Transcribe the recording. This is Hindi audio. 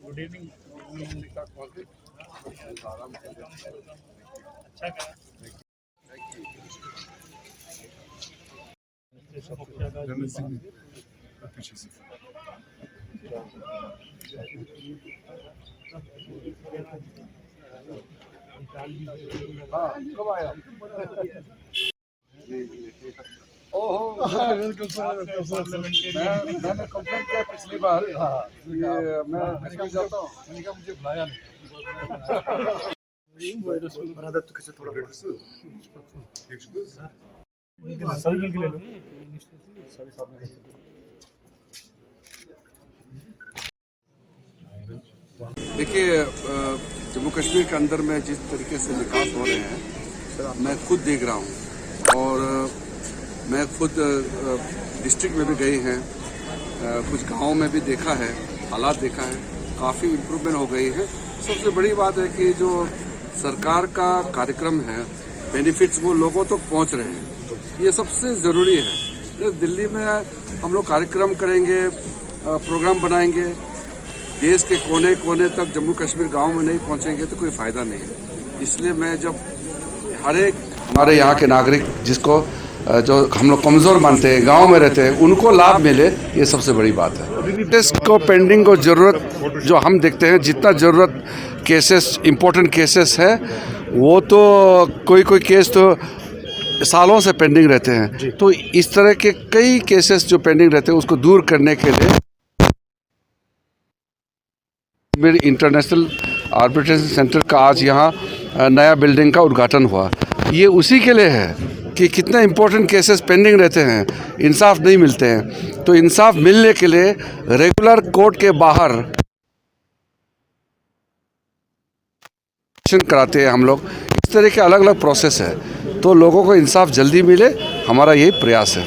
Good evening. अच्छा कहा। पीछे से हाँ कब आया? ओहो बिल्कुल सर। मैंने कंप्लेंट किया पिछली बार। हाँ ये मैं निकल जाता हूँ, मैंने कहा मुझे बुलाया नहीं। देखिए जम्मू कश्मीर के अंदर में जिस तरीके से विकास हो रहे हैं मैं खुद देख रहा हूँ, और मैं खुद डिस्ट्रिक्ट में भी गए हैं, कुछ गाँव में भी देखा है, हालात देखा है, काफ़ी इम्प्रूवमेंट हो गई है। सबसे बड़ी बात है कि जो सरकार का कार्यक्रम है, बेनिफिट्स वो लोगों तक पहुँच रहे हैं, ये सबसे ज़रूरी है। दिल्ली में हम लोग कार्यक्रम करेंगे, प्रोग्राम बनाएंगे, देश के कोने कोने तक जम्मू कश्मीर गांव में नहीं पहुंचेंगे तो कोई फायदा नहीं है। इसलिए मैं जब हर एक हमारे यहाँ के नागरिक जिसको जो हम लोग कमज़ोर मानते हैं, गांव में रहते हैं, उनको लाभ मिले, ये सबसे बड़ी बात है। टेस्ट को पेंडिंग को ज़रूरत जो हम देखते हैं, जितना ज़रूरत केसेस इम्पोर्टेंट केसेस है वो तो कोई केस तो सालों से पेंडिंग रहते हैं, तो इस तरह के कई केसेस जो पेंडिंग रहते हैं उसको दूर करने के लिए मेरे इंटरनेशनल आर्बिट्रेशन सेंटर का आज यहाँ नया बिल्डिंग का उद्घाटन हुआ। ये उसी के लिए है कि कितने इम्पोर्टेंट केसेस पेंडिंग रहते हैं, इंसाफ नहीं मिलते हैं, तो इंसाफ मिलने के लिए रेगुलर कोर्ट के बाहर कराते हैं हम लोग। इस तरह के अलग अलग प्रोसेस है, तो लोगों को इंसाफ जल्दी मिले, हमारा यही प्रयास है।